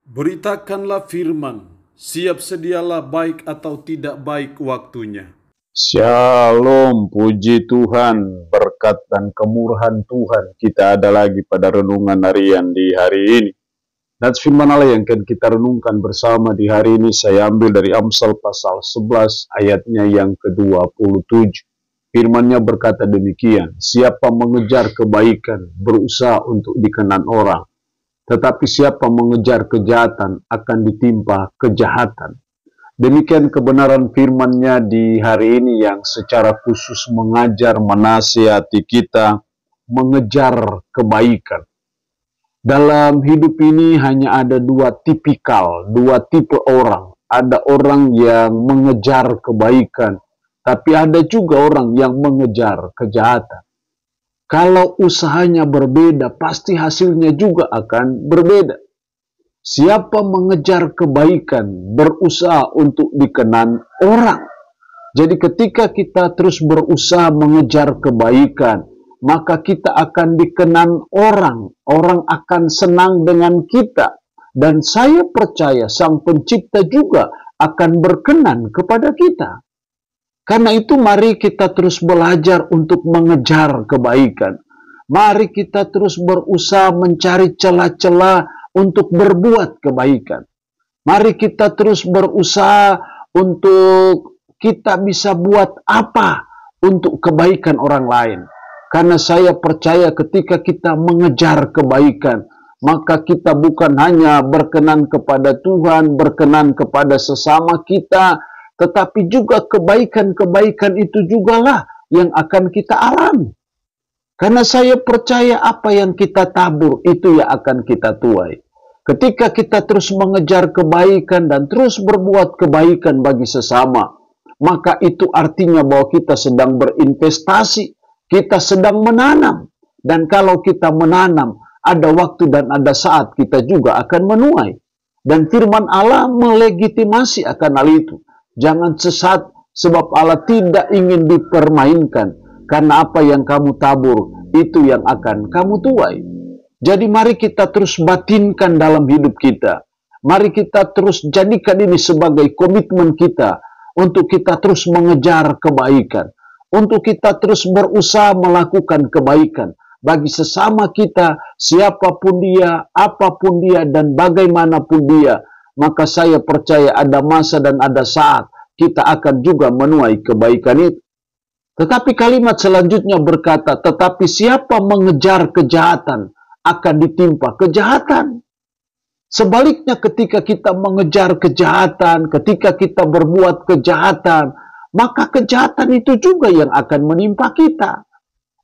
Beritakanlah firman, siap sedialah baik atau tidak baik waktunya. Shalom, puji Tuhan, berkat dan kemurahan Tuhan. Kita ada lagi pada renungan harian di hari ini. Dan firman Allah yang akan kita renungkan bersama di hari ini saya ambil dari Amsal pasal 11 ayatnya yang ke-27. Firman-Nya berkata demikian, siapa mengejar kebaikan berusaha untuk dikenan orang, tetapi siapa mengejar kejahatan akan ditimpa kejahatan. Demikian kebenaran firman-Nya di hari ini yang secara khusus mengajar, menasihati kita mengejar kebaikan. Dalam hidup ini hanya ada dua tipe orang. Ada orang yang mengejar kebaikan, tapi ada juga orang yang mengejar kejahatan. Kalau usahanya berbeda, pasti hasilnya juga akan berbeda. Siapa mengejar kebaikan, berusaha untuk dikenan orang. Jadi ketika kita terus berusaha mengejar kebaikan, maka kita akan dikenan orang. Orang akan senang dengan kita. Dan saya percaya Sang Pencipta juga akan berkenan kepada kita. Karena itu mari kita terus belajar untuk mengejar kebaikan. Mari kita terus berusaha mencari celah-celah untuk berbuat kebaikan. Mari kita terus berusaha untuk kita bisa buat apa untuk kebaikan orang lain. Karena saya percaya ketika kita mengejar kebaikan, maka kita bukan hanya berkenan kepada Tuhan, berkenan kepada sesama kita, tetapi juga kebaikan-kebaikan itu jugalah yang akan kita alami. Karena saya percaya apa yang kita tabur itu yang akan kita tuai. Ketika kita terus mengejar kebaikan dan terus berbuat kebaikan bagi sesama, maka itu artinya bahwa kita sedang berinvestasi, kita sedang menanam. Dan kalau kita menanam, ada waktu dan ada saat kita juga akan menuai. Dan firman Allah melegitimasi akan hal itu. Jangan sesat, sebab Allah tidak ingin dipermainkan. Karena apa yang kamu tabur, itu yang akan kamu tuai. Jadi mari kita terus batinkan dalam hidup kita. Mari kita terus jadikan ini sebagai komitmen kita. Untuk kita terus mengejar kebaikan. Untuk kita terus berusaha melakukan kebaikan. Bagi sesama kita, siapapun dia, apapun dia, dan bagaimanapun dia. Maka saya percaya ada masa dan ada saat kita akan juga menuai kebaikan itu. Tetapi kalimat selanjutnya berkata, tetapi siapa mengejar kejahatan akan ditimpa kejahatan. Sebaliknya ketika kita mengejar kejahatan, ketika kita berbuat kejahatan, maka kejahatan itu juga yang akan menimpa kita.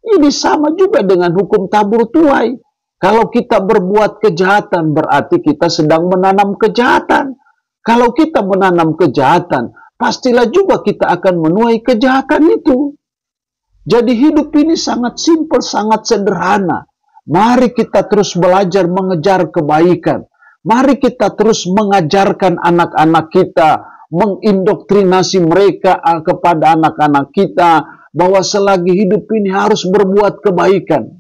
Ini sama juga dengan hukum tabur tuai. Kalau kita berbuat kejahatan, berarti kita sedang menanam kejahatan. Kalau kita menanam kejahatan, pastilah juga kita akan menuai kejahatan itu. Jadi hidup ini sangat simpel, sangat sederhana. Mari kita terus belajar mengejar kebaikan. Mari kita terus mengajarkan anak-anak kita, mengindoktrinasi mereka kepada anak-anak kita, bahwa selagi hidup ini harus berbuat kebaikan.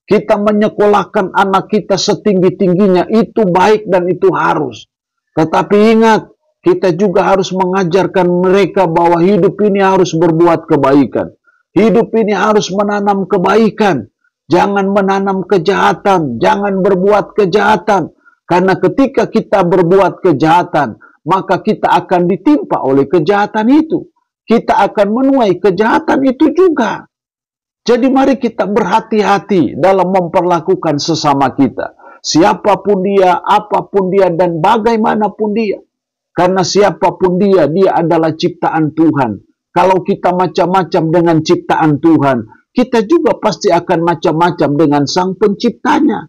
Kita menyekolahkan anak kita setinggi-tingginya, itu baik dan itu harus. Tetapi ingat, kita juga harus mengajarkan mereka bahwa hidup ini harus berbuat kebaikan. Hidup ini harus menanam kebaikan. Jangan menanam kejahatan, jangan berbuat kejahatan. Karena ketika kita berbuat kejahatan, maka kita akan ditimpa oleh kejahatan itu. Kita akan menuai kejahatan itu juga. Jadi mari kita berhati-hati dalam memperlakukan sesama kita. Siapapun dia, apapun dia, dan bagaimanapun dia. Karena siapapun dia, dia adalah ciptaan Tuhan. Kalau kita macam-macam dengan ciptaan Tuhan, kita juga pasti akan macam-macam dengan Sang Penciptanya.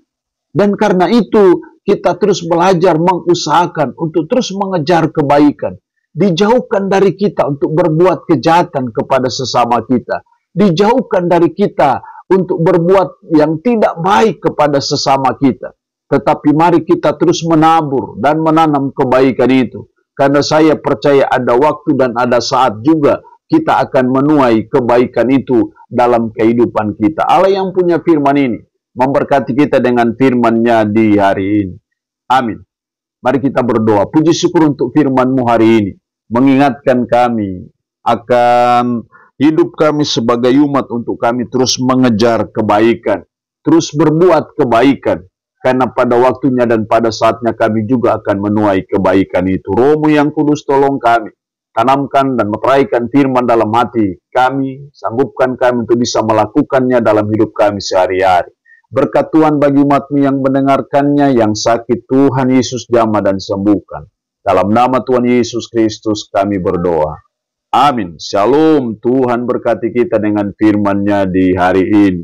Dan karena itu, kita terus belajar mengusahakan untuk terus mengejar kebaikan. Dijauhkan dari kita untuk berbuat kejahatan kepada sesama kita. Dijauhkan dari kita untuk berbuat yang tidak baik kepada sesama kita. Tetapi mari kita terus menabur dan menanam kebaikan itu. Karena saya percaya ada waktu dan ada saat juga kita akan menuai kebaikan itu dalam kehidupan kita. Allah yang punya firman ini memberkati kita dengan firman-Nya di hari ini. Amin. Mari kita berdoa. Puji syukur untuk firman-Mu hari ini. Mengingatkan kami akan hidup kami sebagai umat untuk kami terus mengejar kebaikan. Terus berbuat kebaikan. Karena pada waktunya dan pada saatnya kami juga akan menuai kebaikan itu. Roh-Mu yang kudus tolong kami. Tanamkan dan meteraikan firman dalam hati kami, sanggupkan kami untuk bisa melakukannya dalam hidup kami sehari-hari. Berkat Tuhan bagi umat-Mu yang mendengarkannya, yang sakit Tuhan Yesus jamah dan sembuhkan. Dalam nama Tuhan Yesus Kristus kami berdoa. Amin. Shalom. Tuhan berkati kita dengan firman-Nya di hari ini.